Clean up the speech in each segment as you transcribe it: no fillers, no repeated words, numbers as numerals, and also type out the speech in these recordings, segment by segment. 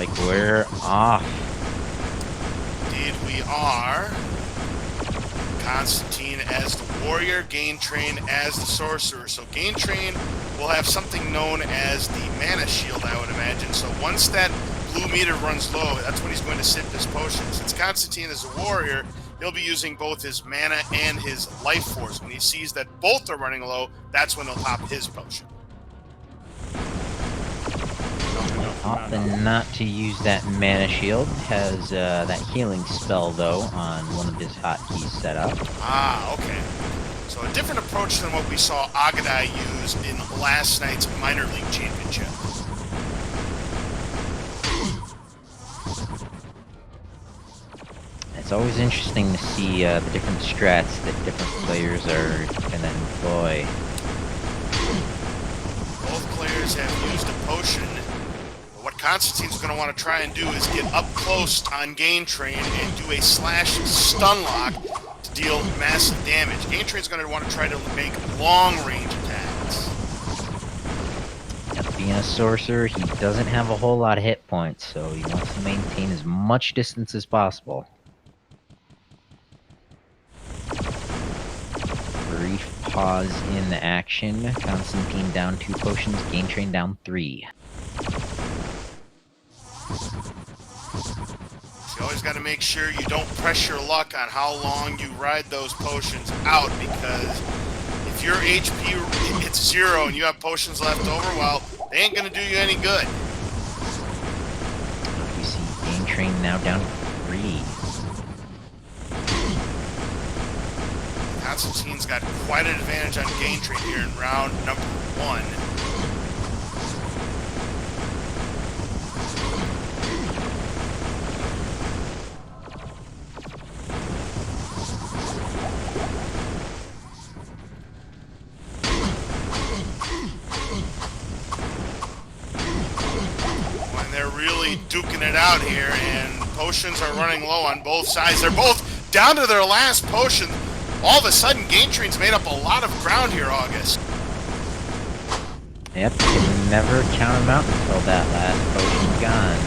like we're off. Indeed, we are. Constantine as the warrior, GainTrain as the sorcerer. So GainTrain will have something known as the mana shield, I would imagine. So once that blue meter runs low, that's when he's going to sip his potion. Since Constantine is a warrior, he'll be using both his mana and his life force. When he sees that both are running low, that's when he'll pop his potion. Often not to use that mana shield. Has that healing spell though on one of his hotkeys set up. Ah, okay. So a different approach than what we saw Agadai use in last night's minor league championship. It's always interesting to see the different strats that different players are gonna employ. Both players have used a potion. What Constantine's going to want to try and do is get up close on GainTrain and do a slash stun lock to deal massive damage. GainTrain's going to want to try to make long-range attacks. Being a sorcerer, he doesn't have a whole lot of hit points, so he wants to maintain as much distance as possible. Brief pause in action. Constantine down 2 potions, GainTrain down 3. You always got to make sure you don't press your luck on how long you ride those potions out, because if your HP hits 0 and you have potions left over, well, they ain't going to do you any good. We see GainTrain now down to 3. Constantine's got quite an advantage on GainTrain here in round number 1. When they're really duking it out here, and potions are running low on both sides. They're both down to their last potion. All of a sudden, GainTrain's made up a lot of ground here, August. Yep, you can never count him out until that last potion's gone.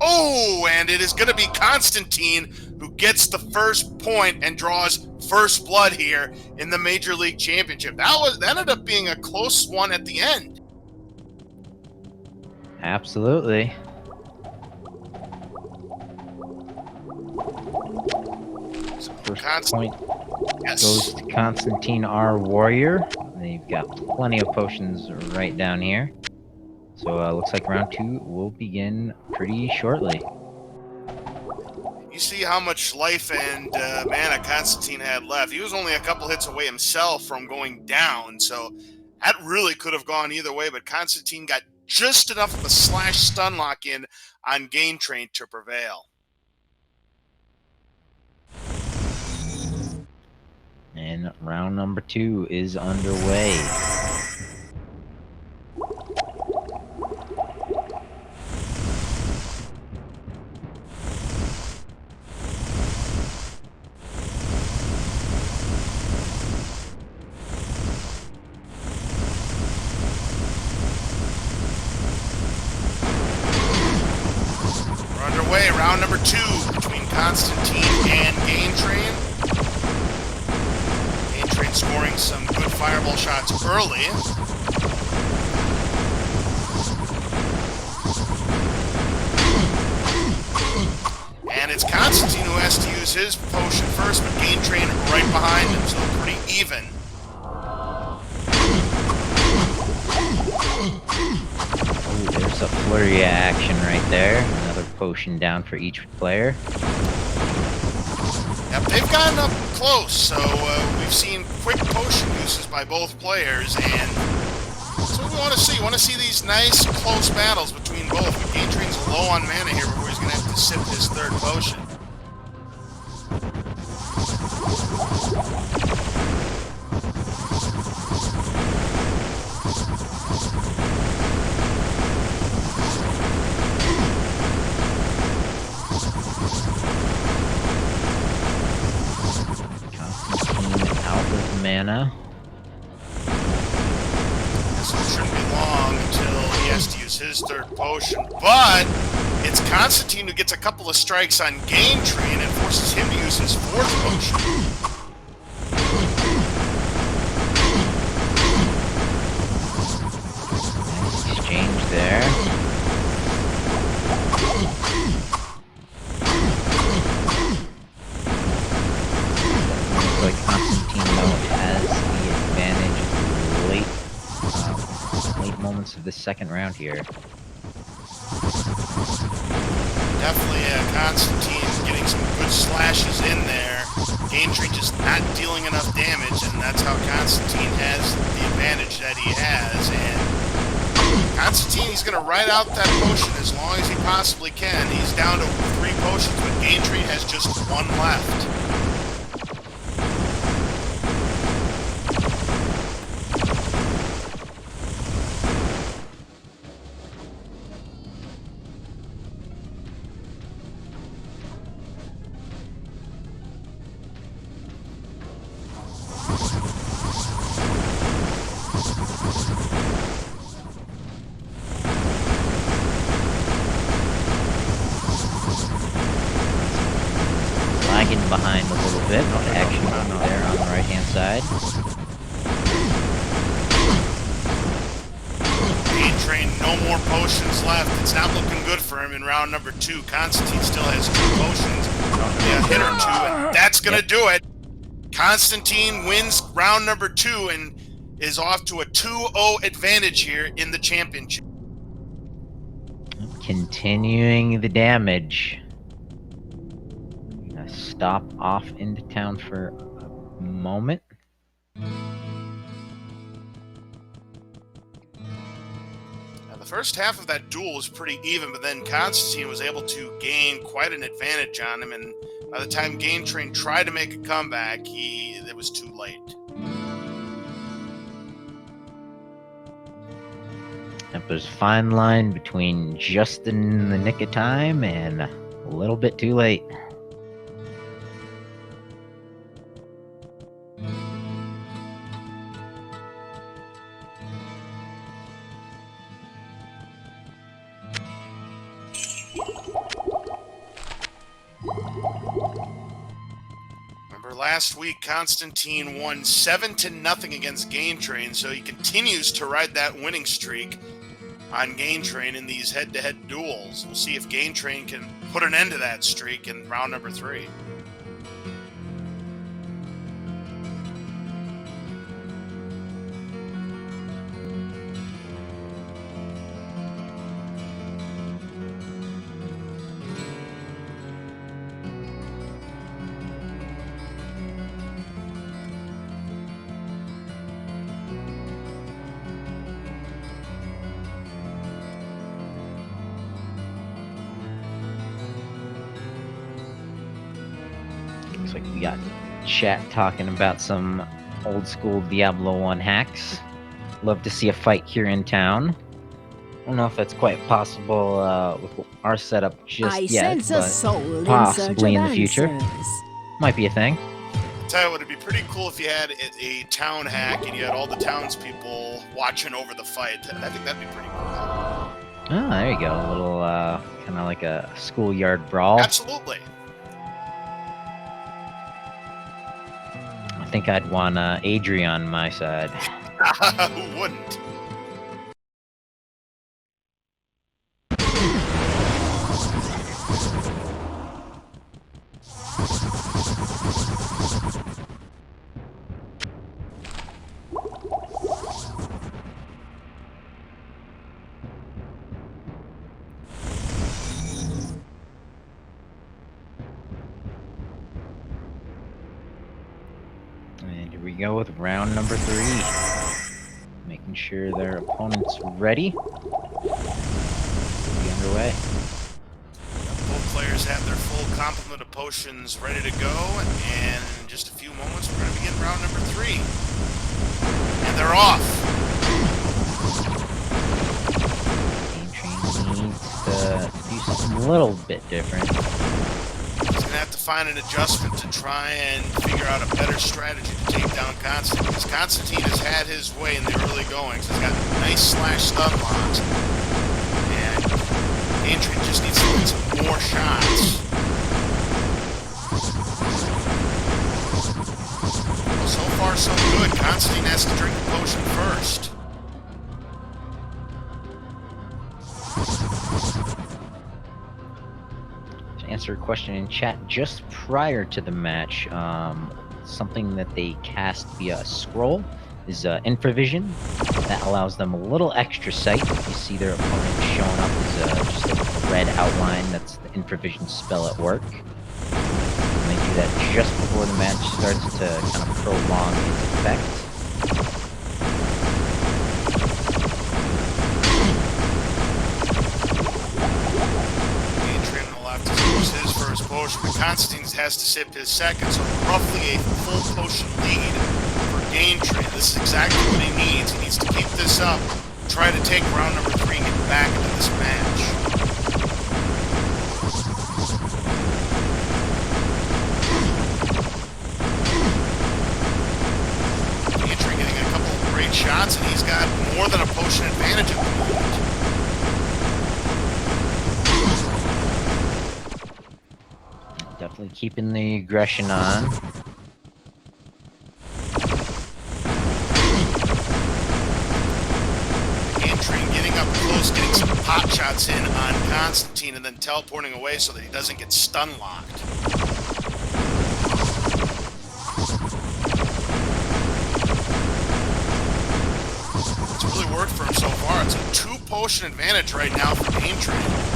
Oh, and it is going to be Constantine who gets the first point and draws first blood here in the Major League Championship. That ended up being a close one at the end. Absolutely. First point goes to Constantine, our warrior. They've got plenty of potions right down here. So looks like round 2 will begin pretty shortly. You see how much life and mana Constantine had left. He was only a couple hits away himself from going down, so that really could have gone either way, but Constantine got just enough of a slash stun lock in on GainTrain to prevail. And round number 2 is underway. We're underway, round number 2 between Constantine and GainTrain. Scoring some good fireball shots early. And it's Constantine who has to use his potion first, but GainTrain right behind him, so pretty even. Ooh, there's a flurry of action right there. Another potion down for each player. Yep, they've gotten up close, so we've seen quick potion uses by both players, and that's what we want to see. We want to see these nice, close battles between both. But GainTrain's low on mana here before he's going to have to sip his third potion. Mana. This one shouldn't be long. he has to use his third potion, but it's Constantine who gets a couple of strikes on GainTrain and forces him to use his fourth potion. Exchange there. Looks like Constantine though has the advantage late moments of the second round here. Definitely Constantine getting some good slashes in there. GainTrain just not dealing enough damage, and that's how Constantine has the advantage that he has. And Constantine, he's going to ride out that potion as long as he possibly can. He's down to 3 potions, but GainTrain has just 1 left. Lagging behind a little bit. Action there on the right-hand side. GainTrain, no more potions left. It's not looking good for him in round number 2. Constantine still has 2 potions. A hit or 2, and that's going to do it. Constantine wins round number 2 and is off to a 2-0 advantage here in the championship. Continuing the damage. Gonna stop off into town for a moment. Now, the first half of that duel was pretty even, but then Constantine was able to gain quite an advantage on him, and by the time GainTrain tried to make a comeback, it was too late. That was a fine line between just in the nick of time and a little bit too late. Last week, Constantine won 7-0 against GainTrain, so he continues to ride that winning streak on GainTrain in these head-to-head duels. We'll see if GainTrain can put an end to that streak in round number 3. Looks like we got chat talking about some old school Diablo 1 hacks. Love to see a fight here in town. I don't know if that's quite possible with our setup just yet, but possibly in the future. Might be a thing. I'll tell you what, it'd be pretty cool if you had a town hack and you had all the townspeople watching over the fight. I think that'd be pretty cool. Oh, there you go. A little kind of like a schoolyard brawl. Absolutely. I think I'd want Adrian on my side. Who wouldn't? And here we go with round number 3. Making sure their opponent's ready. We'll be underway. Both players have their full complement of potions ready to go, and in just a few moments we're going to begin round number 3. And they're off! GainTrain needs to do something a little bit different. He's going to have to find an adjustment to try and figure out a better strategy to take down Constantine. Because Constantine has had his way in the early goings. He's got nice slash stun locks. And GainTrain just needs to get some more shots. Well, so far so good. Constantine has to drink the potion first. To answer a question in chat, just prior to the match, something that they cast via a scroll is infravision. That allows them a little extra sight. You see their opponent showing up as just a red outline. That's the infravision spell at work. And they do that just before the match starts to kind of prolong its effect. Potion, but Constantine has to sip his second, so roughly a full potion lead for GainTrain. This is exactly what he needs. He needs to keep this up, try to take round number 3 and get back into this match. GainTrain getting a couple of great shots, and he's got more than a potion advantage at the moment. Definitely keeping the aggression on. GainTrain getting up close, getting some pot shots in on Constantine, and then teleporting away so that he doesn't get stun locked. It's really worked for him so far. It's a 2-potion advantage right now for GainTrain.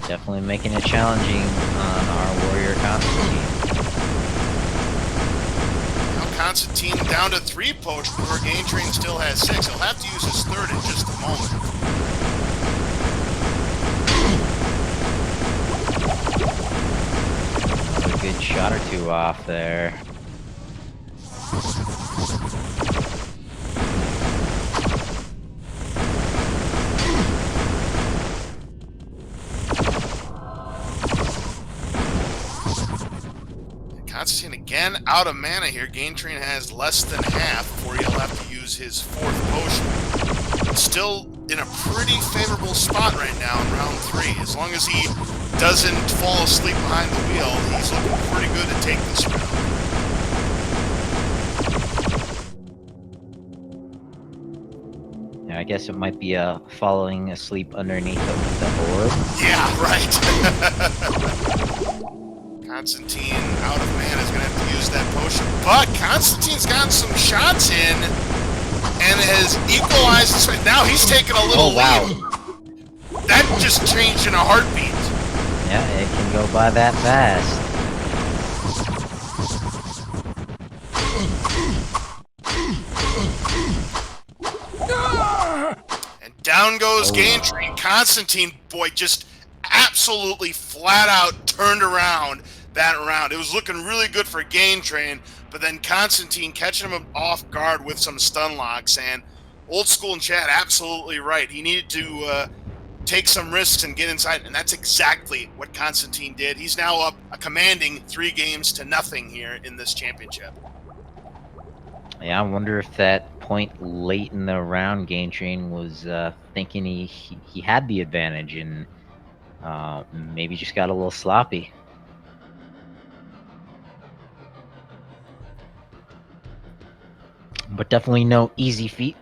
Definitely making it challenging on our warrior Constantine. Now Constantine down to 3 potions, where GainTrain still has 6. He'll have to use his 3rd in just a moment. Another good shot or 2 off there. Constantine again out of mana here. GainTrain has less than half before he'll have to use his 4th potion. Still in a pretty favorable spot right now in round 3. As long as he doesn't fall asleep behind the wheel, he's looking pretty good to take this round. Yeah, I guess it might be falling asleep underneath the orb. Yeah, right. Constantine out of mana is going to have to use that potion. But Constantine's gotten some shots in and has equalized this. Now he's taking a little lead. That just changed in a heartbeat. Yeah, it can go by that fast. And down goes GainTrain. Constantine, boy, just absolutely flat out turned around that round. It was looking really good for GainTrain, but then Constantine catching him off guard with some stun locks. And Old School and Chad absolutely right. He needed to take some risks and get inside, and that's exactly what Constantine did. He's now up a commanding 3-0 here in this championship. Yeah, I wonder if that point late in the round, GainTrain was thinking he had the advantage and maybe just got a little sloppy. But definitely no easy feat.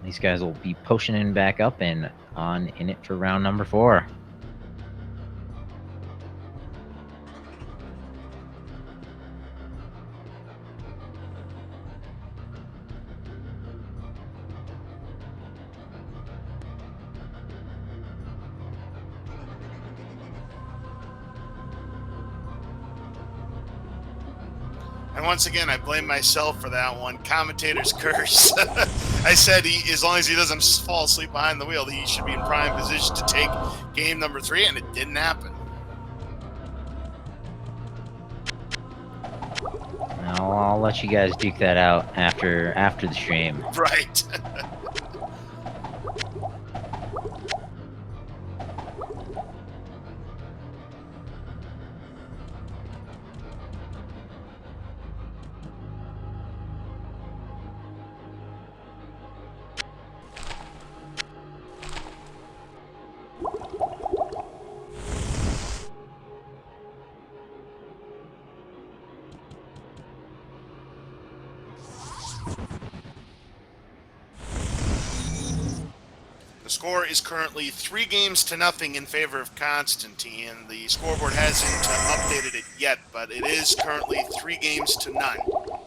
These guys will be potioning back up and on in it for round number 4. And once again, I blame myself for that one. Commentator's curse. I said as long as he doesn't fall asleep behind the wheel, he should be in prime position to take game number 3, and it didn't happen. Now I'll let you guys duke that out after the stream. Right. score is currently 3-0 in favor of Constantine. The scoreboard hasn't updated it yet, but it is currently 3-0.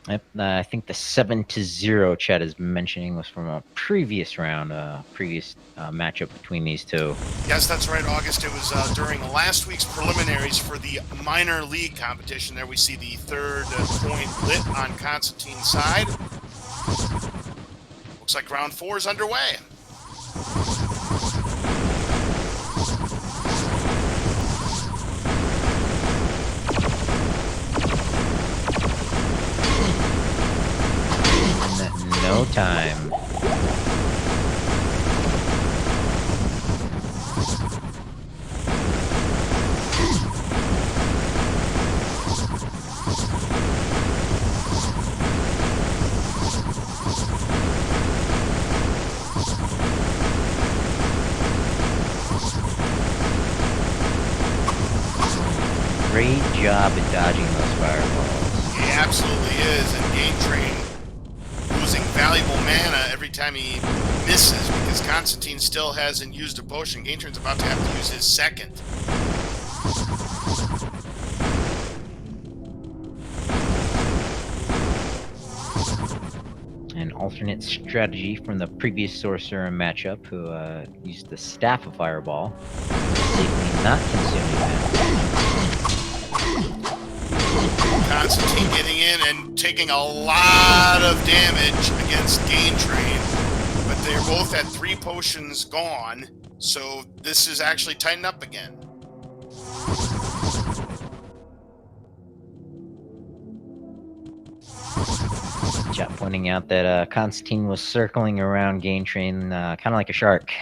Yep, I think the 7-0 Chad is mentioning was from a previous round, previous matchup between these two. Yes, that's right, August. It was during last week's preliminaries for the minor league competition. There we see the third point lit on Constantine's side. Looks like round 4 is underway. No time. Great job at dodging those fireballs. He absolutely is, and GainTrain losing valuable mana every time he misses because Constantine still hasn't used a potion. GainTrain's about to have to use his second. An alternate strategy from the previous Sorcerer matchup who used the Staff of Fireball, safely not consuming that. Constantine getting in and taking a lot of damage against GainTrain, but they're both at 3 potions gone, so this is actually tightened up again. Chat pointing out that Constantine was circling around GainTrain kind of like a shark.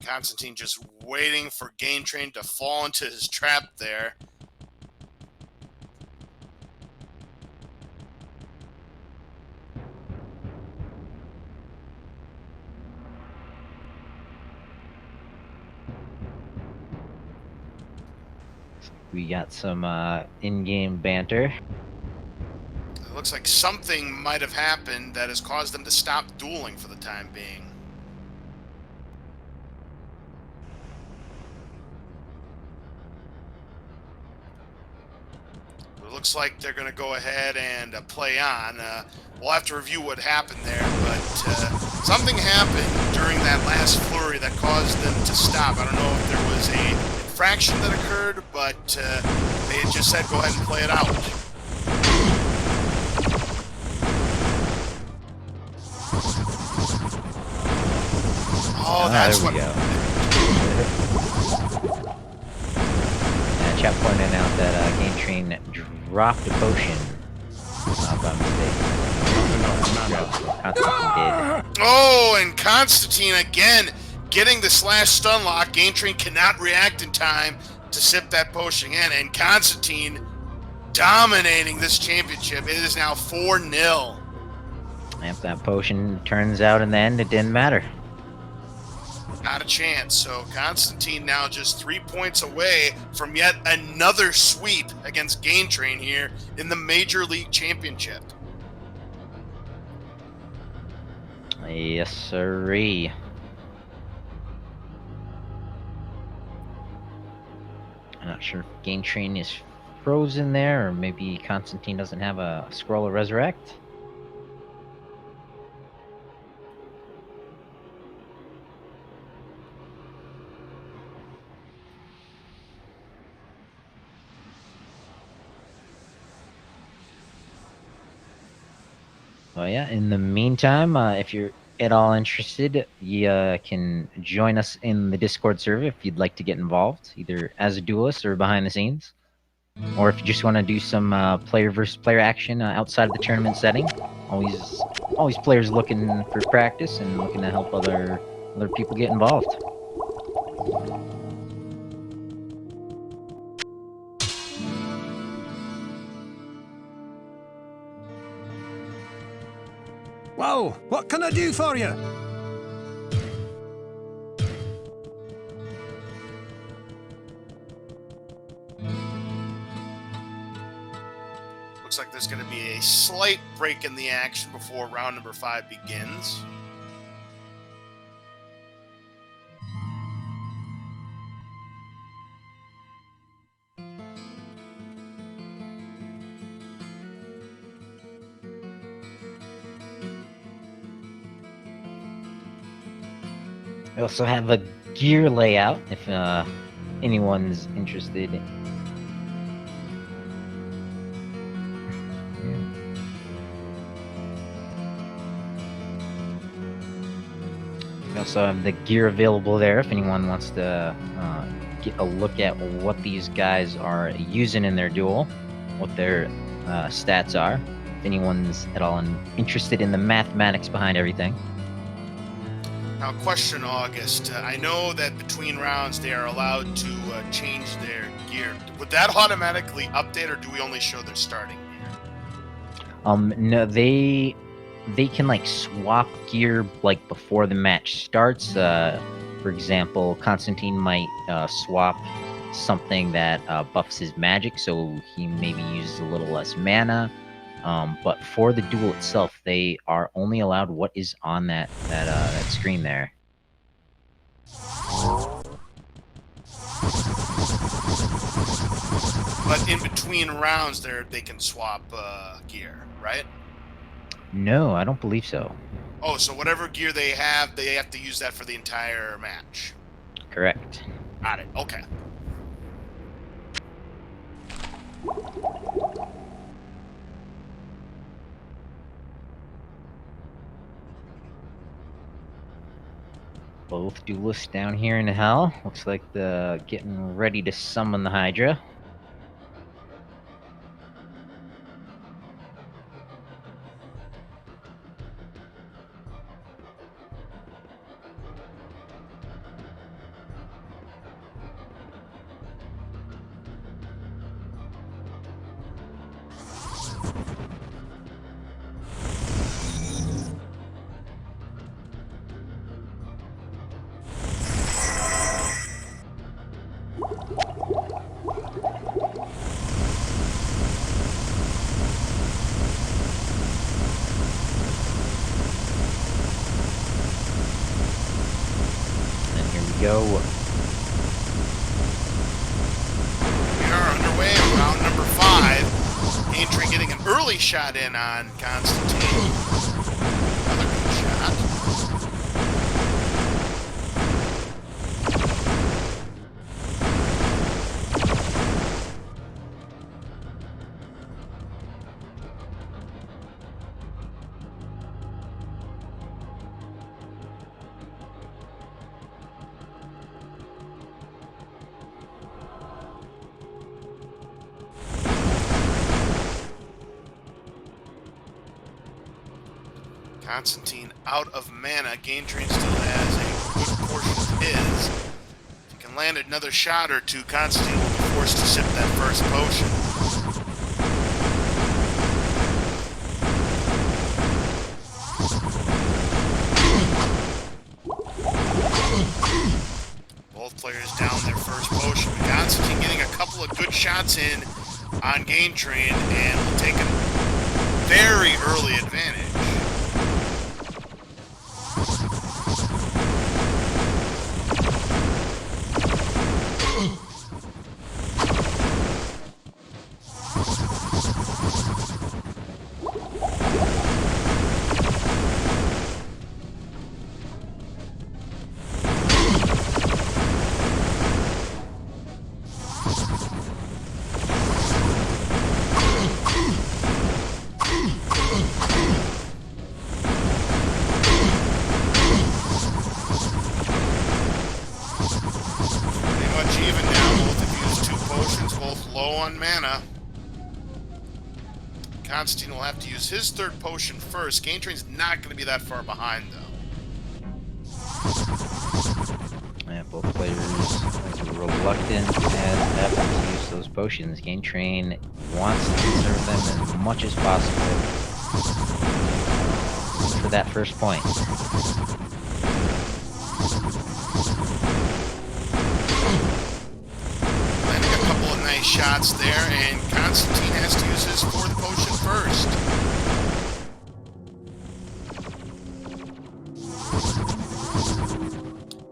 Constantine just waiting for GainTrain to fall into his trap there. We got some in-game banter. It looks like something might have happened that has caused them to stop dueling for the time being. It looks like they're going to go ahead and play on. We'll have to review what happened there, but something happened during that last flurry that caused them to stop. I don't know if there was a infraction that occurred, but they had just said go ahead and play it out. Oh, that's there we go. Chat pointing out that GainTrain dropped a potion. By mistake. Constantine did. Oh, and Constantine again getting the slash stun lock. GainTrain cannot react in time to sip that potion in, and Constantine dominating this championship. It is now 4-0. If that potion turns out in the end, it didn't matter. Not a chance. So Constantine now just 3 points away from yet another sweep against GainTrain here in the Major League Championship. Yes, sirree. I'm not sure if GainTrain is frozen there, or maybe Constantine doesn't have a Scroll of Resurrect. Well, yeah, in the meantime, if you're at all interested, you can join us in the Discord server if you'd like to get involved, either as a duelist or behind the scenes. Or if you just want to do some player versus player action outside of the tournament setting. Always players looking for practice and looking to help other people get involved. Whoa, what can I do for you? Looks looks like there's going to be a slight break in the action before round number 5 begins. We also have a gear layout if anyone's interested. We also have the gear available there if anyone wants to get a look at what these guys are using in their duel, what their stats are. If anyone's at all interested in the mathematics behind everything. Now, question, August. I know that between rounds they are allowed to change their gear. Would that automatically update, or do we only show their starting gear? No, they can like swap gear like before the match starts. For example, Constantine might swap something that buffs his magic, so he maybe uses a little less mana. But for the duel itself, they are only allowed what is on that screen there. But in between rounds, they can swap gear, right? No, I don't believe so. Oh, so whatever gear they have to use that for the entire match. Correct. Got it. Okay. Both duelists down here in hell. Looks like they're getting ready to summon the Hydra. Go. We are underway in round number 5. GainTrain getting an early shot in on Constantine. Another good shot. Constantine out of mana. GainTrain still has a good portion of his. If he can land another shot or two, Constantine will be forced to sip that first potion. Both players down their first potion. Constantine getting a couple of good shots in on GainTrain and will take a very early advantage. Constantine will have to use his third potion first. GainTrain's not going to be that far behind, though. Yeah, both players are reluctant as ever to use those potions. GainTrain wants to conserve them as much as possible for that first point. Landing a couple of nice shots there, and Constantine has to use his fourth potion first.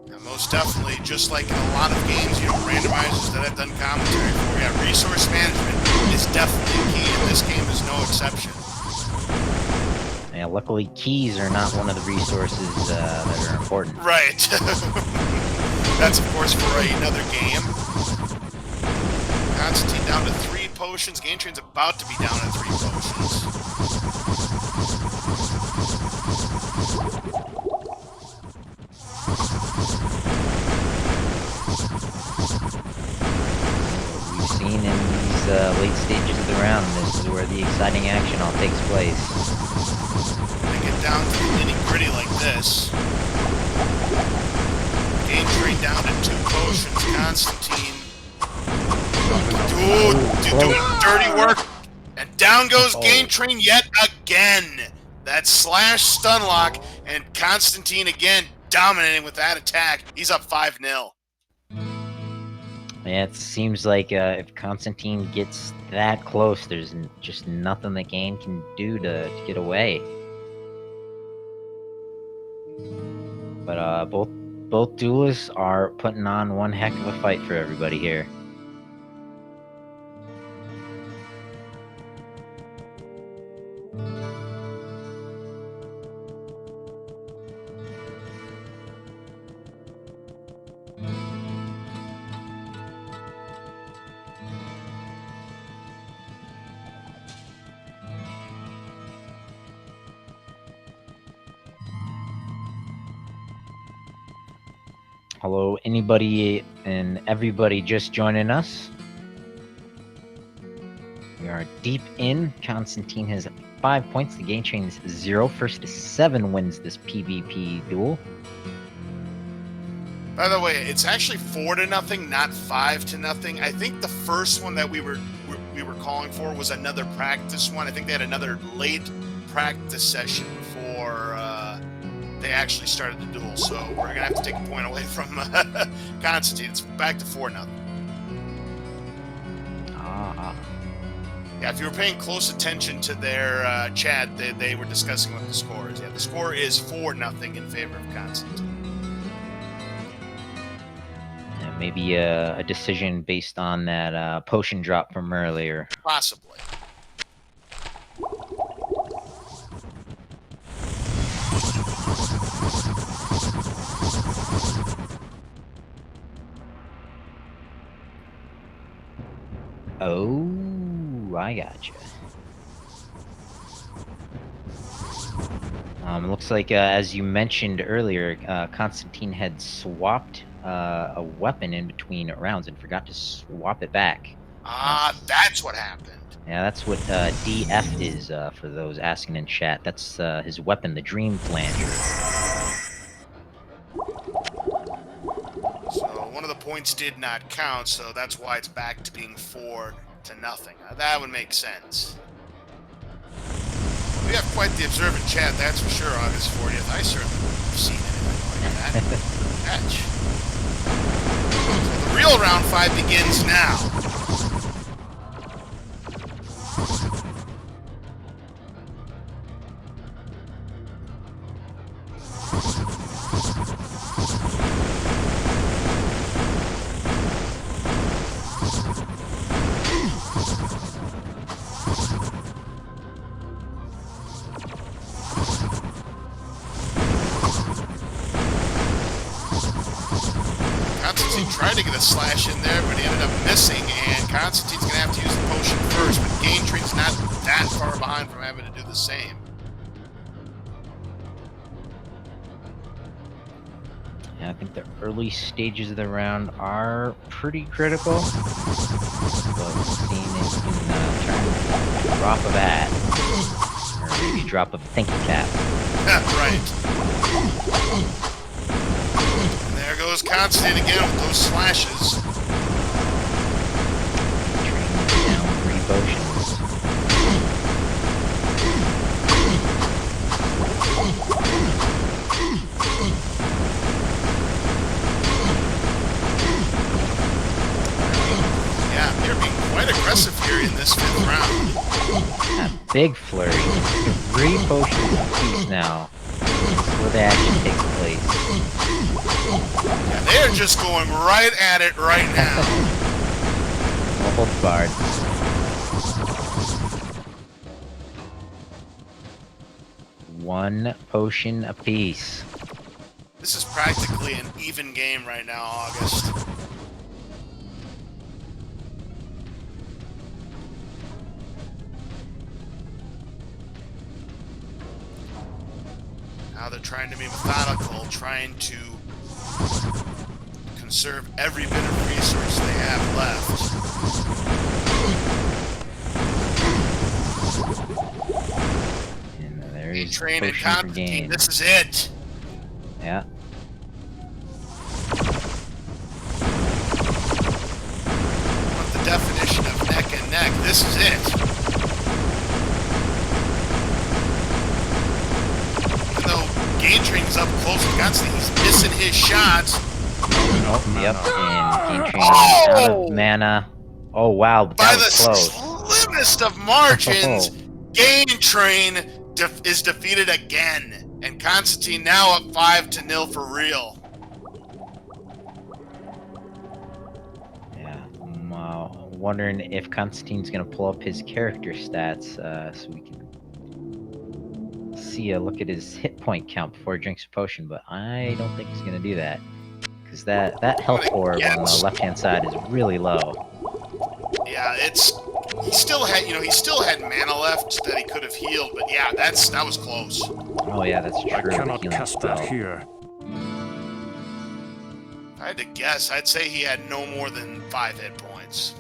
Now, most definitely, just like in a lot of games, you know, randomizers that I've done commentary for, yeah, resource management is definitely key, and this game is no exception. Yeah, luckily keys are not one of the resources that are important. Right. That's, of course, for another game. Constantine down to 3 potions. GainTrain's about to be down to 3 potions. We've seen in these late stages of the round, this is where the exciting action all takes place. They get down to the nitty-gritty like this. GainTrain down to 2 potions. Constantine doing dirty work. And down goes GainTrain yet again. That slash stun lock, and Constantine again dominating with that attack. He's up 5-0. Yeah, it seems like if Constantine gets that close, there's just nothing that Gain can do to get away. But both duelists are putting on one heck of a fight for everybody here. Hello, anybody and everybody just joining us. We are deep in. Constantine has 5 points. The GainTrain is 0. First to 7 wins this PvP duel. By the way, it's actually 4-0, not 5-0. I think the first one that we were calling for was another practice one. I think they had another late practice session before they actually started the duel. So we're gonna have to take a point away from Constantine. It's back to 4-0. Yeah, if you were paying close attention to their chat, they were discussing what the score is. Yeah, the score is 4-0 in favor of Constantine. Yeah, maybe a decision based on that potion drop from earlier. Possibly. Oh, I gotcha. Looks like, as you mentioned earlier, Constantine had swapped a weapon in between rounds and forgot to swap it back. Ah, that's what happened. Yeah, that's what DF is, for those asking in chat. That's his weapon, the Dream Flanger. So one of the points did not count, so that's why it's back to being 4-0. That would make sense. We have quite the observant chat, that's for sure, August 40th. I certainly wouldn't have seen anything like that. Catch. So the real round 5 begins now. Constantine tried to get a slash in there, but he ended up missing, and Constantine's going to have to use the potion first, but GainTrain's not that far behind from having to do the same. Yeah, I think the early stages of the round are pretty critical. But seeing if you can turn a drop of hat, or maybe drop of thinking cap. Right. And there goes Constantine again with those slashes. Training down 3 potions. Yeah, they're being quite aggressive here in this 5th round. big flurry. 3 potions apiece now. Where the action takes place. Yeah, they are just going right at it right now. No holds barred. One potion apiece. This is practically an even game right now, August. Now they're trying to be methodical, trying to conserve every bit of resource they have left. And there is GainTrain and potion for Constantine, gain. this is it. Yeah. What the definition of neck and neck? This is it. Even though GainTrain is up close with Constantine, he's missing his shots. Oh, yep. And GainTrain out of mana. Oh wow, that By was the close. slimmest of margins, Oh. GainTrain is defeated again. And Constantine now up 5-0 for real. Yeah, I'm wondering if Constantine's gonna pull up his character stats so we can see a look at his hit point count before he drinks a potion, but I don't think he's gonna do that. Because that health orb on the left-hand side is really low. Yeah, he still had mana left that he could have healed, but yeah, that was close. Oh yeah, that's true. I cannot healing cast that spell. here. If I had to guess, I'd say he had no more than 5 hit points.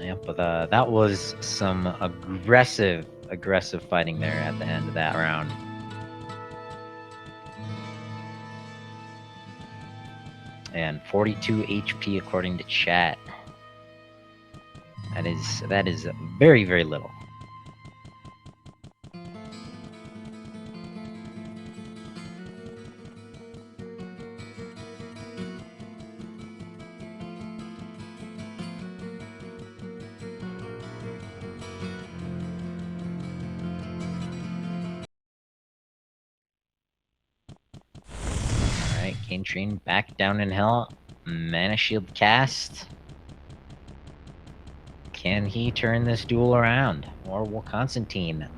Yeah, but that was some aggressive fighting there at the end of that round. And 42 HP according to chat. That is very, very little. Alright, GainTrain back down in hell. Mana shield cast. Can he turn this duel around? Or will Constantine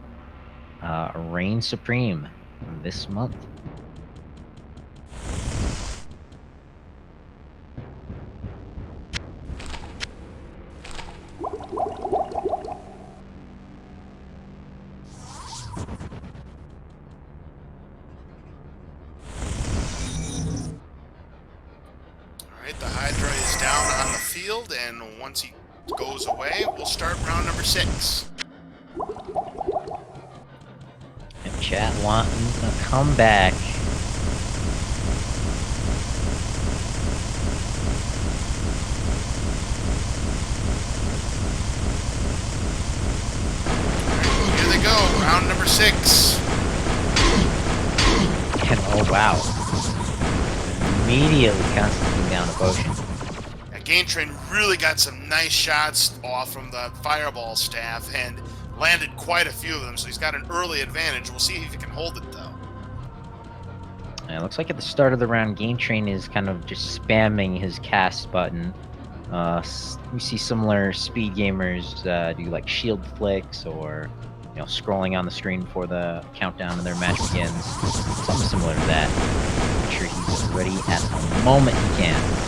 reign supreme this month? Alright, the Hydra is down on the field, and once he goes away, we'll start round number 6. And chat wanting a comeback. Here they go, round number 6. And oh wow. Immediately Constantine down a potion. GainTrain really got some nice shots off from the fireball staff and landed quite a few of them, so he's got an early advantage. We'll see if he can hold it, though. And it looks like at the start of the round, GainTrain is kind of just spamming his cast button. We see similar speed gamers do like shield flicks or scrolling on the screen before the countdown of their match begins. Something similar to that. Make sure he's ready at the moment he can.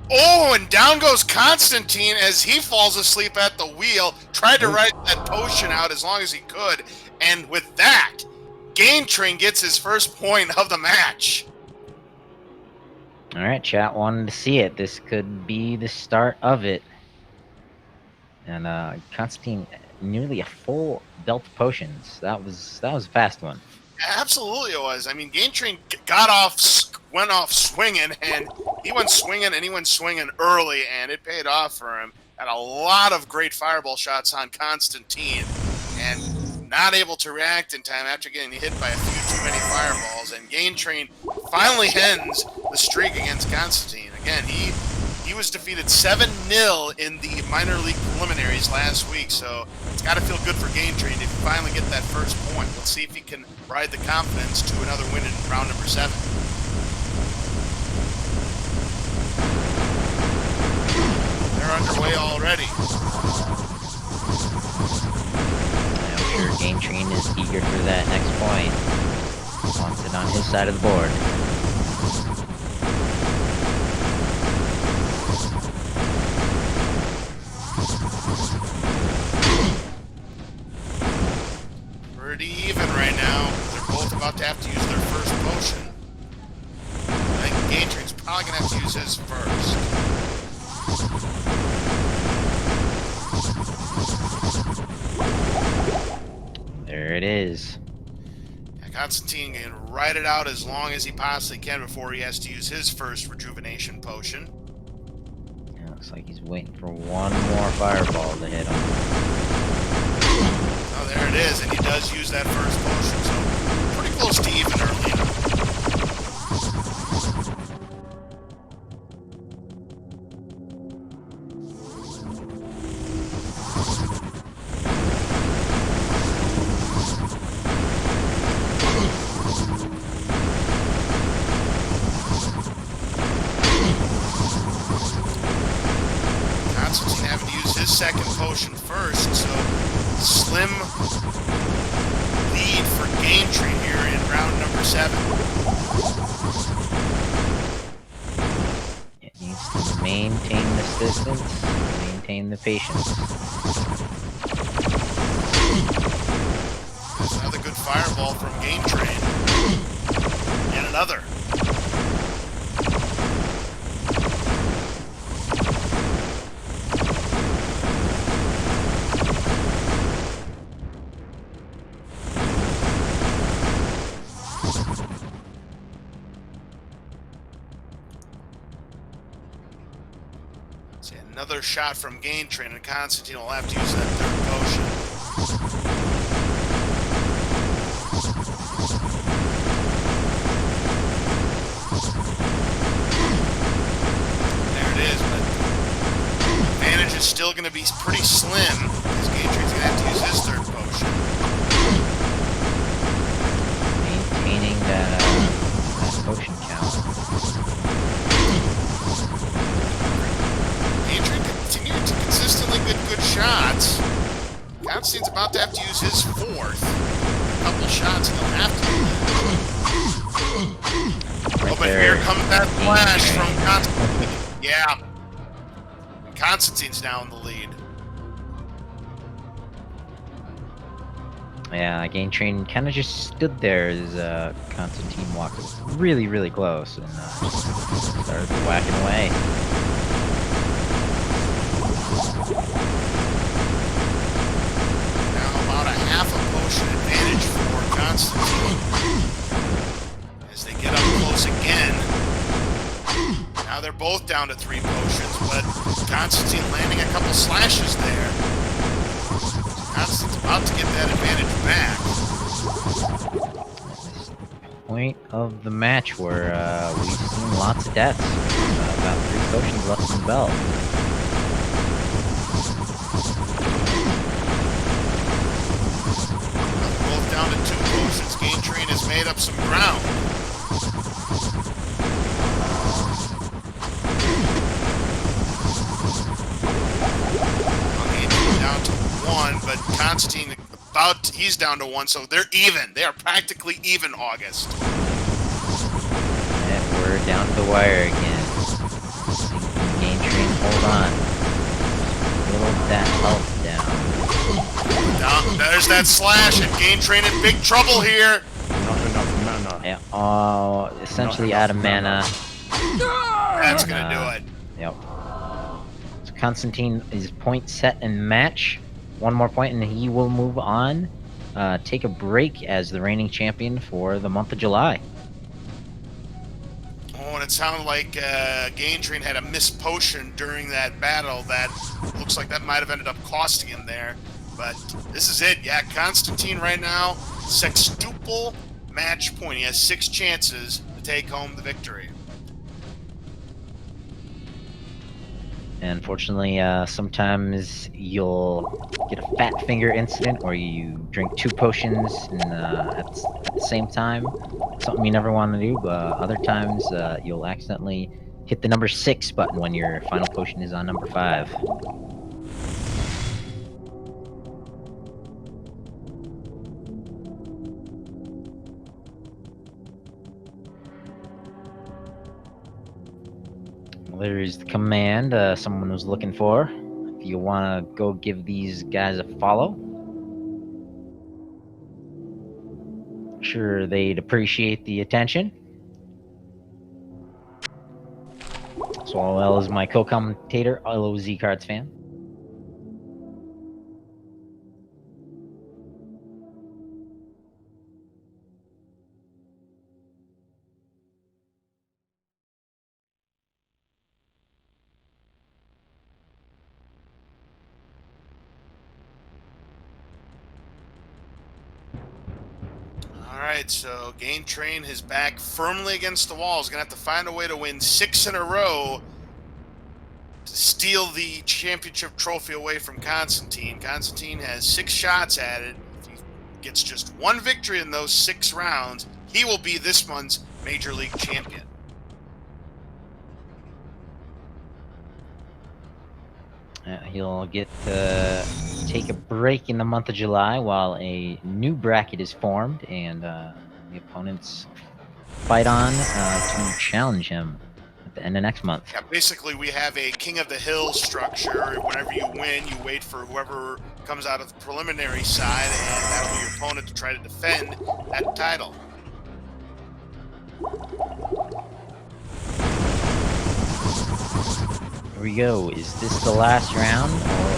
Oh, and down goes Constantine as he falls asleep at the wheel. Tried to ride that potion out as long as he could. And with that, GainTrain gets his first point of the match. Alright, chat wanted to see it. This could be the start of it. And Constantine, nearly a full belt of potions. That was a fast one. Absolutely it was. I mean, GainTrain went off swinging, and he went swinging early, and it paid off for him. Had a lot of great fireball shots on Constantine, and not able to react in time after getting hit by a few too many fireballs, and GainTrain finally ends the streak against Constantine. Again, he was defeated 7-0 in the minor league preliminaries last week, so it's got to feel good for GainTrain to finally get that first point. Let's see if he can ride the confidence to another win in round number 7. They're underway already. I'm sure GainTrain is eager for that next point. Wants it on his side of the board. Pretty even right now. They're both about to have to use their first potion. I think GainTrain's probably going to have to use his first. There it is. Yeah, Constantine can ride it out as long as he possibly can before he has to use his first rejuvenation potion. Yeah, looks like he's waiting for one more fireball to hit him. Oh, there it is, and he does use that first potion, so pretty close to even early enough. Constantine having to use his second potion first, so slim lead for GainTrain here in round number 7. It needs to maintain this distance, maintain the patience. There's another good fireball from GainTrain. And another. See, another shot from GainTrain, and Constantine will have to use that third potion. There it is, but the advantage is still going to be pretty slim, because GainTrain's going to have to use his third potion. Maintaining that potion count. GainTrain continuing to consistently get good shots. Constantine's about to have to use his fourth. A couple shots and he'll have to. Right Oh, but there. here comes that flash GainTrain. from Constantine. Yeah. Constantine's now in the lead. Yeah, GainTrain kind of just stood there as Constantine walked really, really close and started whacking away. Now about a half a potion advantage for Constantine. As they get up close again. Now they're both down to 3 potions, but Constantine landing a couple slashes there. Constantine's about to get that advantage back. Point of the match where we've seen lots of deaths. About 3 potions left in the belt. Now they're both down to 2 potions. GainTrain has made up some ground. GainTrain down to 1, but Constantine he's down to 1, so they're even. They are practically even, August. And we're down to the wire again. GainTrain, hold on. Little that health down. There's that slash, and GainTrain in big trouble here. Not enough mana. Yeah, essentially Not out of enough mana. That's gonna do it. Yep. So Constantine is point set and match. One more point and he will move on. Take a break as the reigning champion for the month of July. Oh, and it sounded like GainTrain had a missed potion during that battle that looks like that might have ended up costing him there. But this is it. Yeah, Constantine right now, sextuple match point. He has 6 chances to take home the victory. And unfortunately, sometimes you'll get a fat finger incident where you drink 2 potions at the same time. Something you never want to do, but other times you'll accidentally hit the number 6 button when your final potion is on number 5. Well, there's the command someone was looking for. If you want to go give these guys a follow, sure they'd appreciate the attention. So all well as my co-commentator, LOZ Cards fan. Alright, so GainTrain is back firmly against the wall. He's going to have to find a way to win 6 in a row to steal the championship trophy away from Constantine. Constantine has 6 shots at it. If he gets just 1 victory in those 6 rounds, he will be this month's Major League champion. He'll get to take a break in the month of July while a new bracket is formed and the opponents fight on to challenge him at the end of next month. Yeah, basically we have a King of the Hill structure. Whenever you win, you wait for whoever comes out of the preliminary side, and that'll be your opponent to try to defend that title. Here we go. Is this the last round, or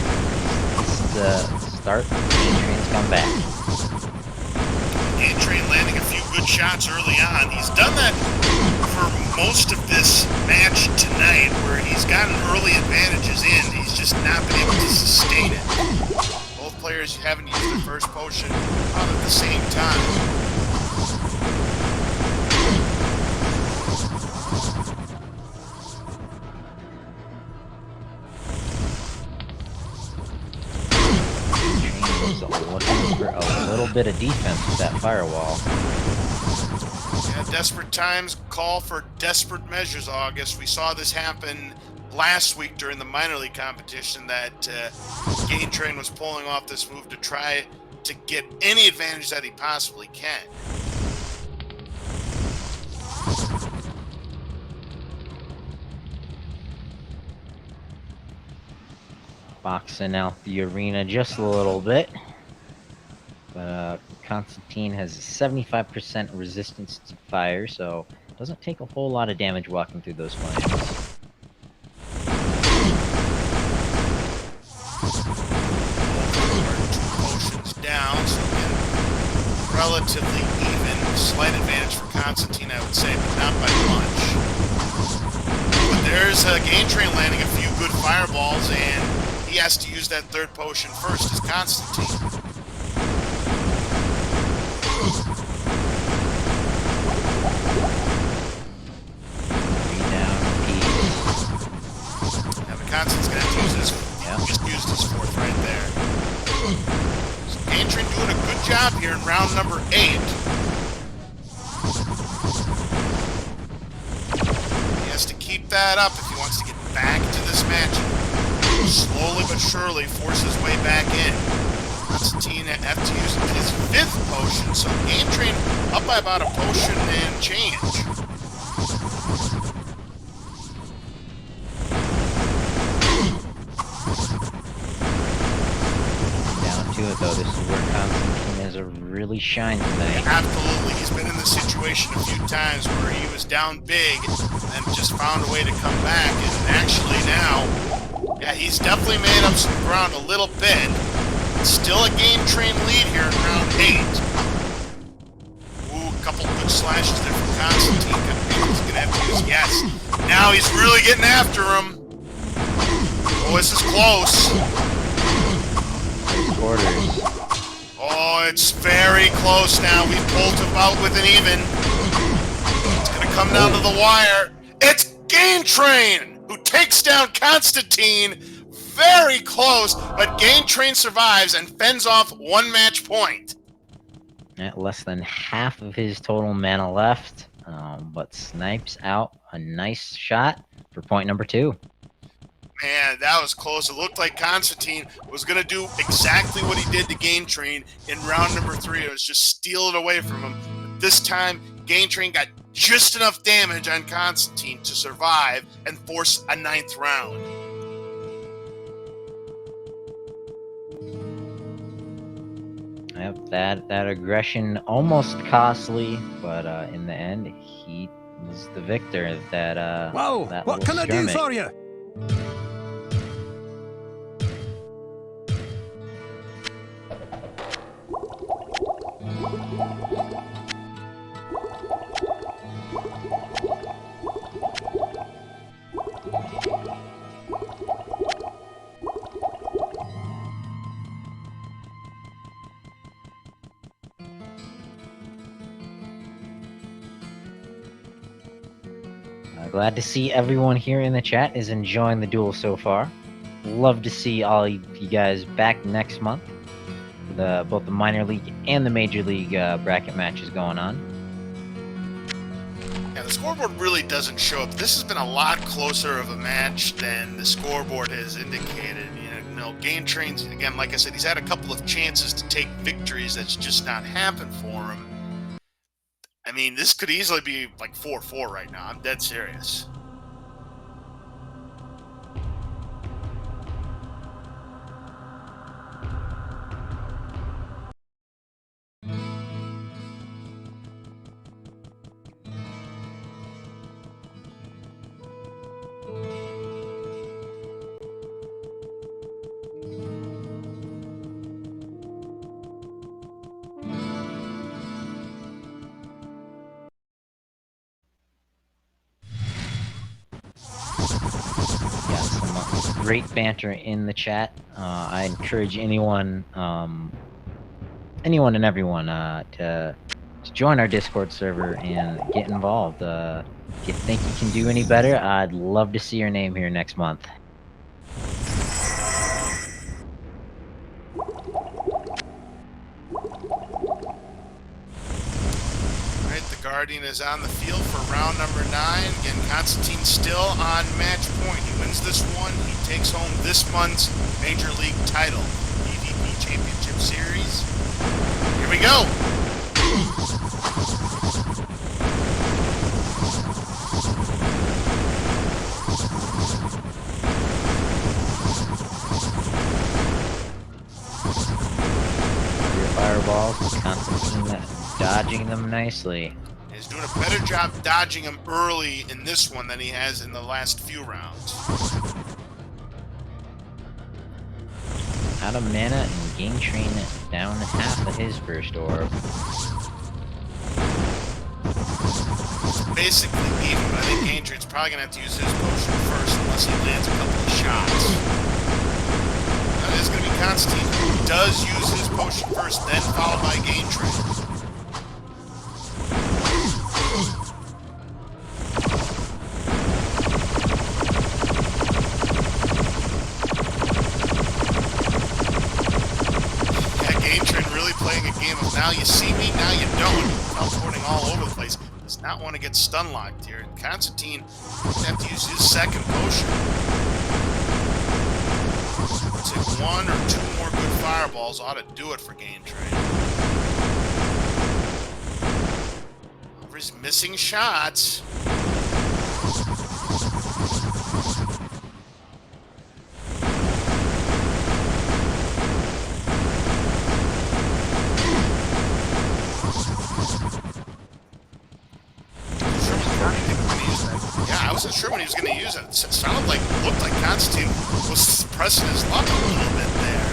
is this the start of GainTrain's comeback? GainTrain landing a few good shots early on. He's done that for most of this match tonight, where he's gotten early advantages in. He's just not been able to sustain it. Both players haven't used their first potion at the same time. Looking for a little bit of defense with that firewall. Yeah, desperate times call for desperate measures, August. We saw this happen last week during the minor league competition, that GainTrain was pulling off this move to try to get any advantage that he possibly can. Boxing out the arena just a little bit. But Constantine has 75% resistance to fire, so doesn't take a whole lot of damage walking through those flames. Potions down, so again, relatively even. Slight advantage for Constantine, I would say, but not by much. But there's GainTrain landing a few good fireballs, and he has to use that 3rd potion first as Constantine. Now the Constantine's going to have to use his, just used his 4th right there. So GainTrain doing a good job here in round number 8. He has to keep that up if he wants to get back into this match. Slowly but surely force his way back in. Constantine have to use his 5th potion, so GainTrain up by about a potion and change. Down to it though, this is where Constantine has a really shine tonight. Absolutely, he's been in this situation a few times where he was down big and just found a way to come back, and actually now, yeah, he's definitely made up some ground a little bit. Still a GainTrain lead here in round 8. Ooh, a couple good slashes there from Constantine. He's going to have to use, yes. Now he's really getting after him. Oh, this is close. quarters. Oh, it's very close now. We pulled about with an even. It's going to come down to the wire. It's GainTrain who takes down Constantine. Very close, but GainTrain survives and fends off 1 match point. At less than half of his total mana left, but snipes out a nice shot for point number 2. Man, that was close. It looked like Constantine was going to do exactly what he did to GainTrain in round number 3. It was just steal it away from him. But this time, GainTrain got just enough damage on Constantine to survive and force a 9th round. Yep, that aggression almost costly, but in the end, he was the victor. Whoa! That What can I do for you? Glad to see everyone here in the chat is enjoying the duel so far. Love to see all you guys back next month. Both the minor league and the major league bracket matches going on. Yeah, the scoreboard really doesn't show up. This has been a lot closer of a match than the scoreboard has indicated. You know, GainTrain's, again, like I said, he's had a couple of chances to take victories. That's just not happened for him. I mean, this could easily be like 4-4 right now. I'm dead serious. Great banter in the chat. I encourage anyone and everyone to join our Discord server and get involved. If you think you can do any better, I'd love to see your name here next month. Guardian is on the field for round number 9. Again, Constantine still on match point. He wins this one. He takes home this month's Major League title, PvP Championship Series. Here we go. Your fireballs, Constantine dodging them nicely. He's doing a better job dodging him early in this one than he has in the last few rounds. Out of mana and GainTrain down half of his first orb. Basically even, but I think GainTrain's probably going to have to use his potion first unless he lands a couple of shots. Now this is going to be Constantine who does use his potion first, then followed by GainTrain. Now you see me, now you don't. Teleporting all over the place. Does not want to get stun locked here. Constantine will have to use his second potion. I'd say 1 or 2 more good fireballs ought to do it for GainTrain. Over his missing shots. I wasn't sure when he was going to use it. It sounded like, looked like Constantine was pressing his luck a little bit there.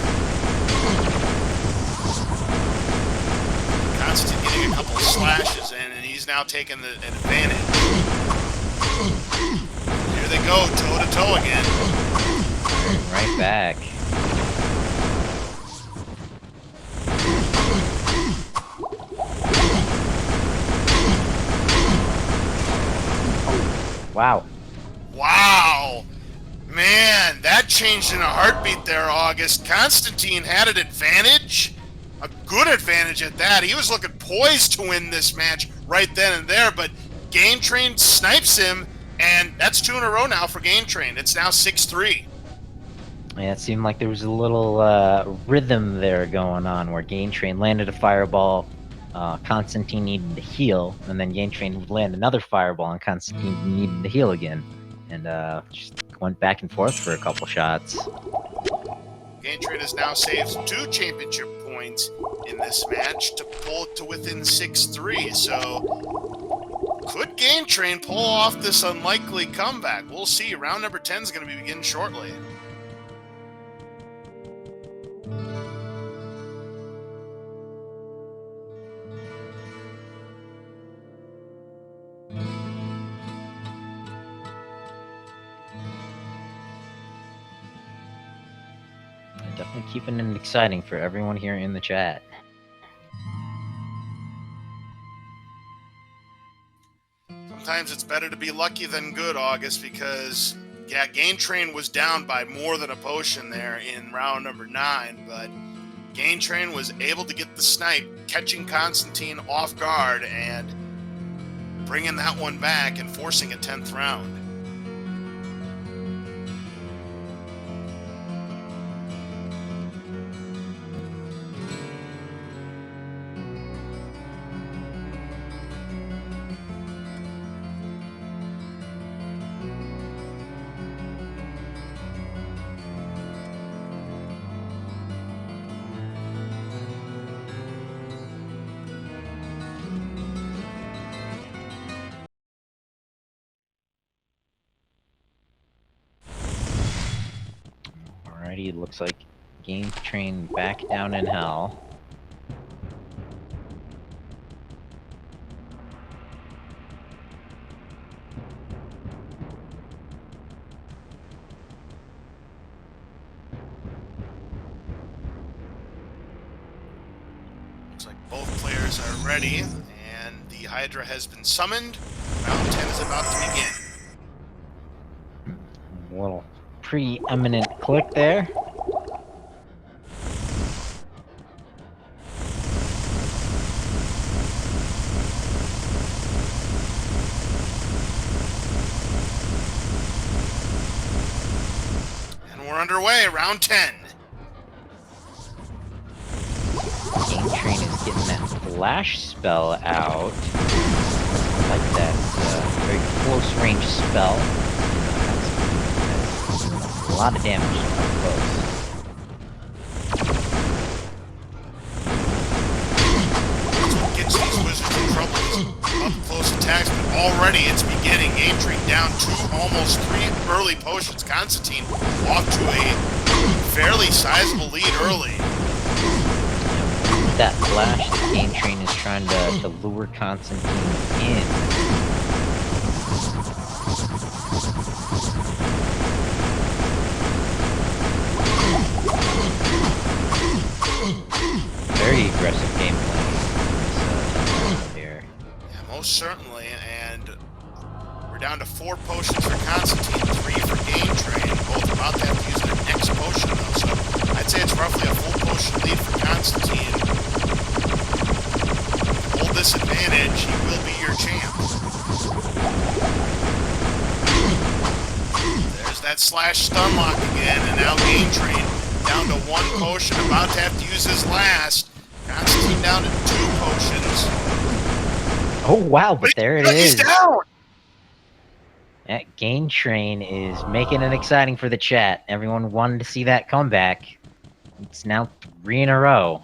Constantine getting a couple of slashes in, and he's now taking the advantage. Here they go, toe to toe again. Right back. Wow. Wow. Man, that changed in a heartbeat there, August. Constantine had an advantage, a good advantage at that. He was looking poised to win this match right then and there, but GainTrain snipes him, and that's 2 in a row now for GainTrain. It's now 6-3. Yeah, it seemed like there was a little rhythm there going on where GainTrain landed a fireball, Constantine needed to heal, and then GainTrain would land another fireball, and Constantine needed to heal again. And just went back and forth for a couple shots. GainTrain has now saved 2 championship points in this match to pull it to within 6-3. So, could GainTrain pull off this unlikely comeback? We'll see. Round number 10 is going to be beginning shortly. Definitely keeping it exciting for everyone here in the chat. Sometimes it's better to be lucky than good, August, because, yeah, GainTrain was down by more than a potion there in round number 9, but GainTrain was able to get the snipe, catching Constantine off guard and bringing that one back and forcing a 10th round. Alrighty, it looks like GainTrain back down in hell. Looks like both players are ready, and the Hydra has been summoned. Round 10 is about to begin. A little preeminent click there. And we're underway, round 10. GainTrain is getting that flash spell out. I like that very close range spell. A lot of damage up close. That's what gets these wizards in trouble, is up close attacks, but already it's beginning. GainTrain down 2, almost 3 early potions. Constantine off to a fairly sizable lead early. With that flash, the GainTrain is trying to lure Constantine in. Very aggressive gameplay here. Yeah, most certainly, and we're down to 4 potions for Constantine, 3 for GainTrain, both about to have to use their next potion, though, so I'd say it's roughly a full potion lead for Constantine. Hold this advantage, he will be your champ. There's that slash stun lock again, and now GainTrain down to 1 potion, about to have to use his last. Constantine down to 2 potions. Oh wow, but there it He's is. down! That GainTrain is making it exciting for the chat. Everyone wanted to see that comeback. It's now 3 in a row.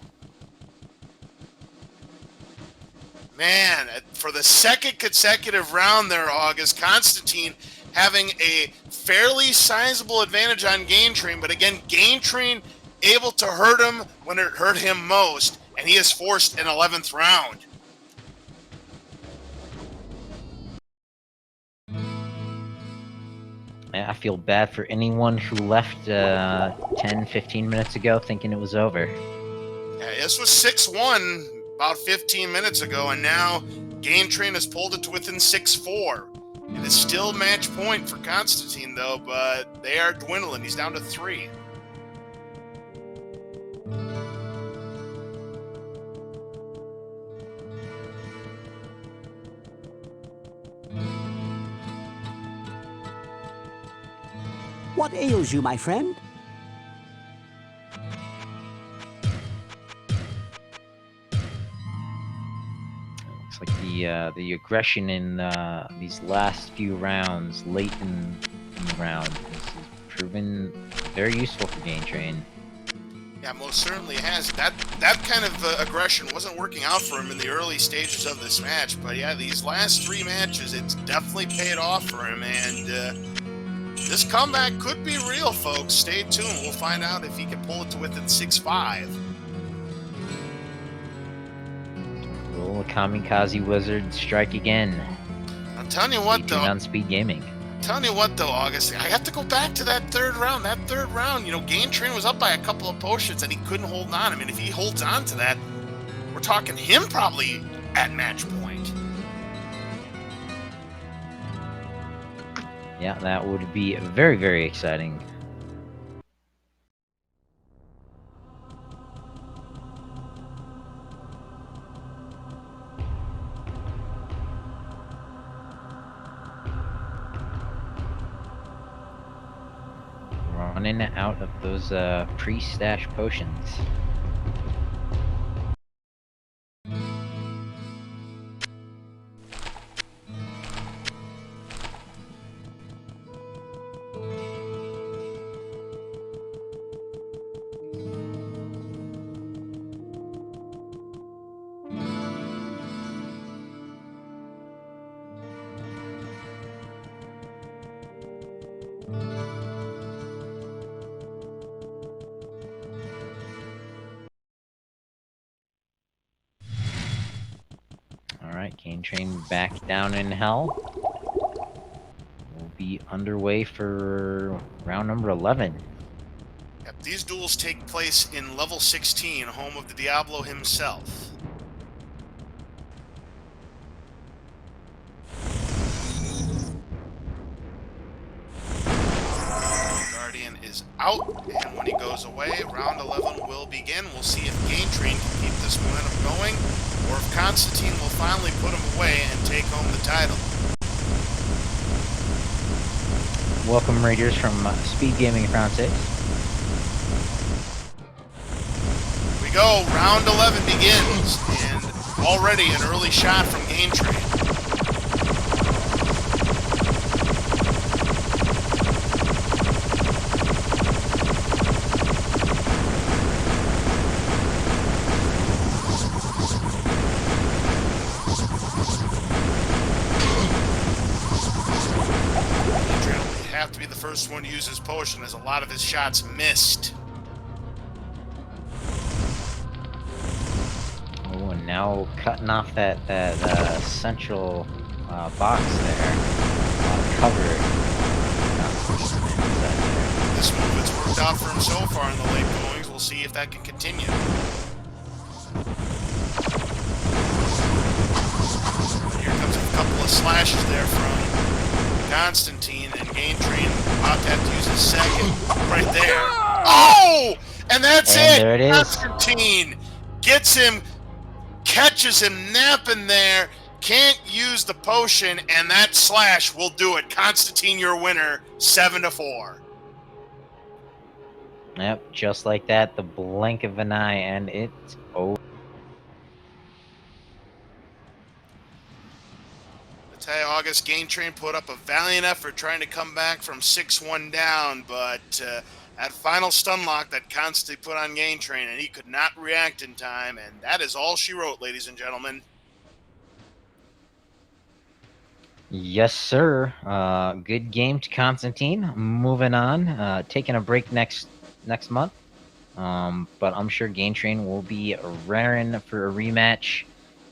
Man, for the 2nd consecutive round there, August, Constantine having a fairly sizable advantage on GainTrain, but again, GainTrain able to hurt him when it hurt him most, and he has forced an 11th round. I feel bad for anyone who left 10, 15 minutes ago thinking it was over. Yeah, this was 6-1 about 15 minutes ago, and now GainTrain has pulled it to within 6-4. It is still match point for Constantine, though, but they are dwindling. He's down to 3. What ails you, my friend? Looks like the aggression in these last few rounds, late in the round, has proven very useful for GainTrain. Yeah, most certainly has. That kind of aggression wasn't working out for him in the early stages of this match, but yeah, these last 3 matches, it's definitely paid off for him, and this comeback could be real, folks. Stay tuned. We'll find out if he can pull it to within 6-5. Will the Kamikaze Wizard strike again? I'm telling you what, though. On Speed Gaming. Telling you what, though, August, I have to go back to that third round. That third round, GainTrain was up by a couple of potions, and he couldn't hold on. I mean, if he holds on to that, we're talking him probably at match point. Yeah, that would be very, very exciting. Running out of those pre-stash potions. Alright, GainTrain back down in hell. We'll be underway for round number 11. Yep, these duels take place in level 16, home of the Diablo himself. Guardian is out, and when he goes away, round 11 will begin. We'll see if GainTrain can keep this momentum going, or if Constantine will finally put him away and take home the title. Welcome, Raiders, from Speed Gaming Round 6. We go, round 11 begins, and already an early shot from GainTrain. Have to be the first one to use his potion, as a lot of his shots missed. Oh, and now cutting off that central box there. A lot of cover. This move has worked out for him so far in the late goings. We'll see if that can continue. But here comes a couple of slashes there from Constantine, and GainTrain about to have to use his second right there. Oh! And that's it! There it is. Constantine gets him, catches him napping there, can't use the potion, and that slash will do it. Constantine, your winner, 7-4. Yep, just like that, the blink of an eye, and it's over. Tell you, August, GainTrain put up a valiant effort trying to come back from 6-1 down, but that final stun lock that Constantine put on GainTrain, and he could not react in time, and that is all she wrote, ladies and gentlemen. Yes, sir. Good game to Constantine. Moving on. Taking a break next month. But I'm sure GainTrain will be raring for a rematch.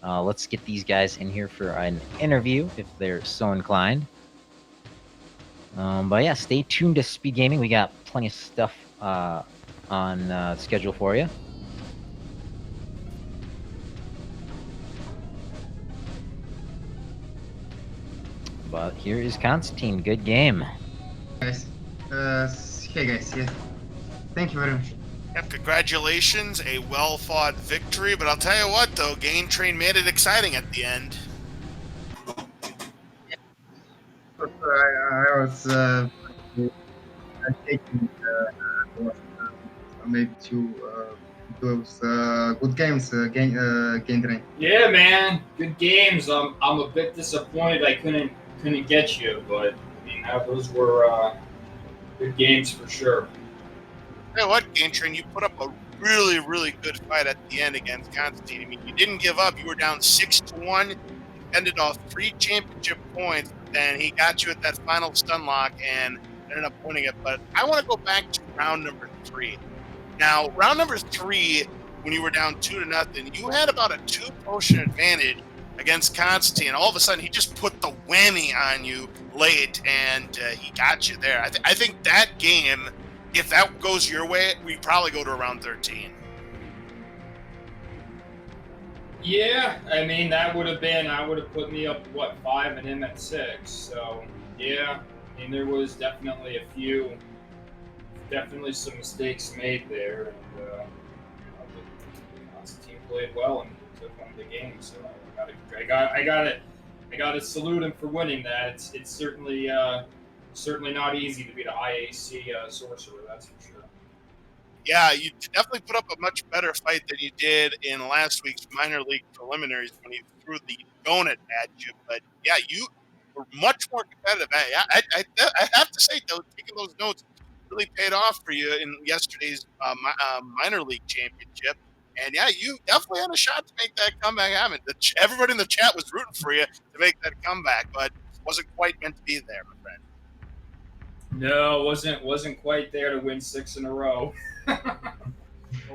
Let's get these guys in here for an interview if they're so inclined. But yeah, stay tuned to Speed Gaming. We got plenty of stuff on schedule for you. But So here is Constantine. Good game. Guys. Hey guys, yeah. Thank you very much. Yep, congratulations, a well-fought victory. But I'll tell you what, though, GainTrain made it exciting at the end. I was taking maybe two those good games, GainTrain. Yeah, man, good games. I'm a bit disappointed I couldn't get you, but I mean those were good games for sure. You know what, GainTrain, you put up a really, really good fight at the end against Constantine. I mean, you didn't give up. You were down 6-1, ended off 3 championship points, and he got you at that final stun lock and ended up winning it. But I want to go back to round number 3. Now, round number 3, when you were down 2-0, you had about a 2-potion advantage against Constantine. All of a sudden, he just put the whammy on you late, and he got you there. I think that game, if that goes your way, we probably go to around 13. Yeah, I mean that would have put me up 5 and him at 6. So yeah, I mean there was definitely some mistakes made there, and Constantine played well and took on the game. So I gotta salute him for winning that. It's certainly not easy to be the IAC sorcerer, that's for sure. Yeah, you definitely put up a much better fight than you did in last week's minor league preliminaries when he threw the donut at you. But yeah, you were much more competitive. I have to say, though, taking those notes really paid off for you in yesterday's minor league championship. And yeah, you definitely had a shot to make that comeback happen. Everybody in the chat was rooting for you to make that comeback, but wasn't quite meant to be there, my friend. No, wasn't quite there to win 6 in a row.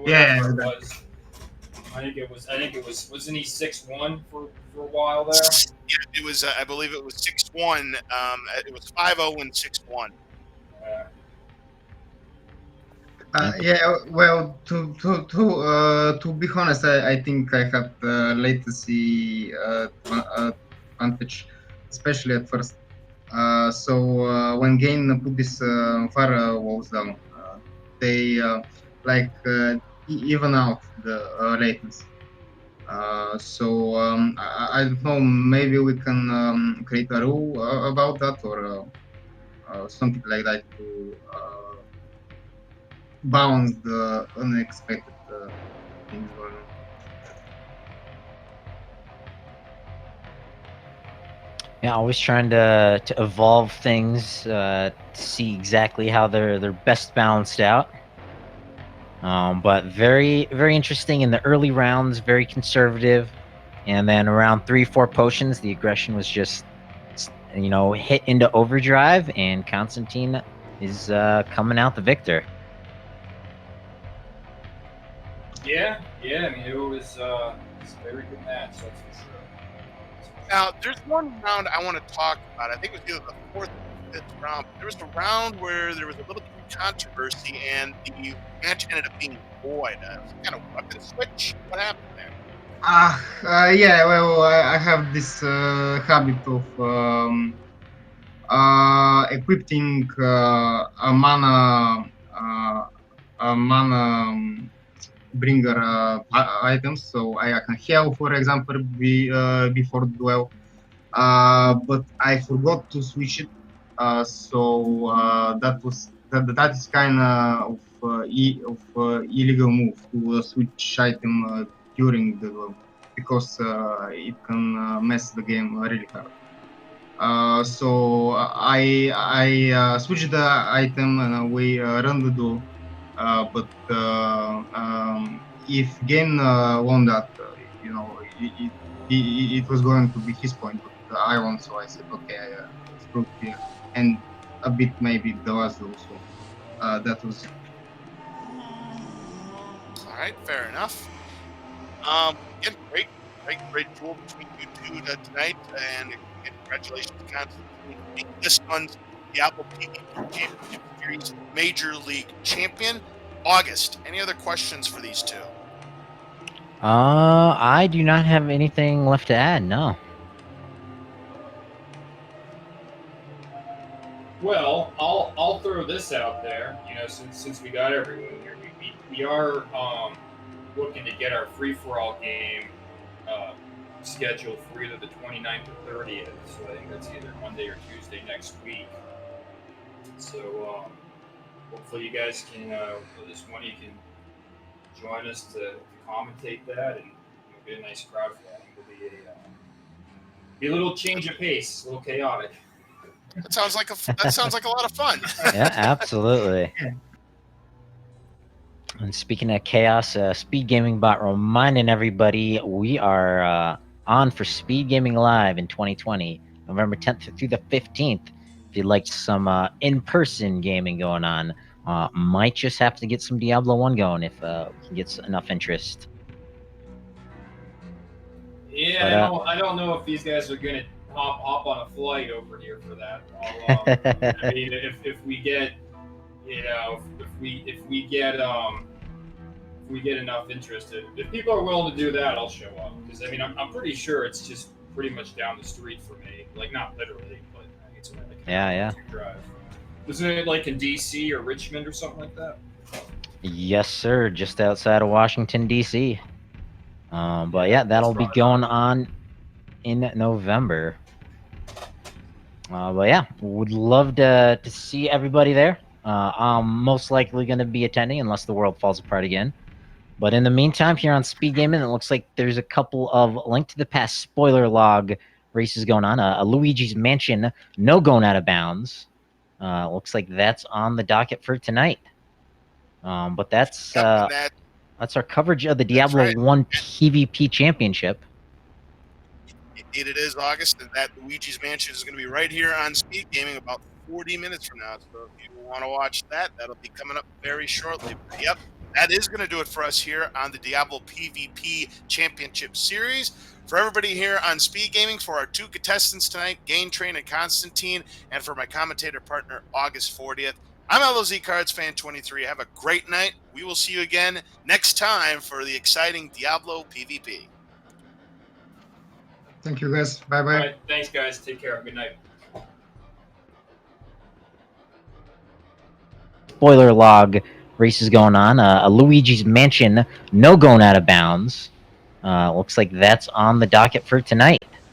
Yeah, it was. I think it was. Wasn't he 6-1 for a while there? Yeah, it was. I believe it was 6-1. It was 5-0 and 6-1. Yeah, well, to be honest, I think I had latency advantage, especially at first. So when Gain put this firewalls down, they even out the latency. So I don't know. Maybe we can create a rule about that or something like that to balance the unexpected things going on. Yeah, always trying to evolve things, to see exactly how they're best balanced out. But very, very interesting in the early rounds, very conservative. And then around 3-4 potions, the aggression was just, hit into overdrive, and Constantine is coming out the victor. Yeah. I mean, it was a very good match, that's for sure. Now, there's one round I want to talk about. I think it was either the 4th or 5th round. There was a round where there was a little bit of controversy, and the match ended up being void. Some kind of weapon switch. What happened there? Yeah. Well, I have this habit of equipping a mana bringer items, so I can heal, for example, before duel. But I forgot to switch it, so that is kind of illegal move to switch item during the duel, because it can mess the game really hard. So I switched the item and we run the duel. But if Gain won that, it was going to be his point, but I won, so I said, okay, screw it here, and a bit maybe the last duel. So that was it. All right, fair enough. Again, great duel between you two tonight, and congratulations, Constantine, this month's Diablo PvP Championship Series Major League Champion. August, any other questions for these two? I do not have anything left to add, no. throw this out there. You know, since we got everyone here, we are looking to get our free for all game scheduled for either the 29th or 30th. So I think that's either Monday or Tuesday next week. So hopefully you guys can, this one you can join us to commentate that, and get a nice crowd for that. It'll be a little change of pace, a little chaotic. That sounds like a lot of fun. Yeah, absolutely. And speaking of chaos, Speed Gaming Bot reminding everybody we are on for Speed Gaming Live in 2020, November 10th through the 15th. If you'd like some in-person gaming going on, might just have to get some Diablo 1 going if we can get enough interest. Yeah, but, I don't know if these guys are gonna hop on a flight over here for that. I mean, if we get, you know, if we get enough interest, if people are willing to do that, I'll show up. Because I mean, I'm pretty sure it's just pretty much down the street for me. Like, not literally, but I think it's like a drive. Isn't it like in DC or Richmond or something like that? Yes, sir. Just outside of Washington, DC. But yeah, that'll be going on in November. But yeah, would love to see everybody there. I'm most likely going to be attending unless the world falls apart again. But in the meantime, here on Speed Gaming, it looks like there's a couple of Link to the Past spoiler log races going on. A Luigi's Mansion no going out of bounds. Looks like that's on the docket for tonight. But that's our coverage of the Diablo 1 PvP Championship. It is August, and that Luigi's Mansion is going to be right here on Speed Gaming about 40 minutes from now. So if you want to watch that, that'll be coming up very shortly. But yep, that is going to do it for us here on the Diablo PvP Championship Series. For everybody here on Speed Gaming, for our two contestants tonight, GainTrain and Constantine, and for my commentator partner, August 40th, I'm LOZ Cards Fan 23. Have a great night. We will see you again next time for the exciting Diablo PvP. Thank you, guys. Bye-bye. All right, thanks, guys. Take care. Good night. Spoiler log races going on. A Luigi's Mansion no going out of bounds. Looks like that's on the docket for tonight.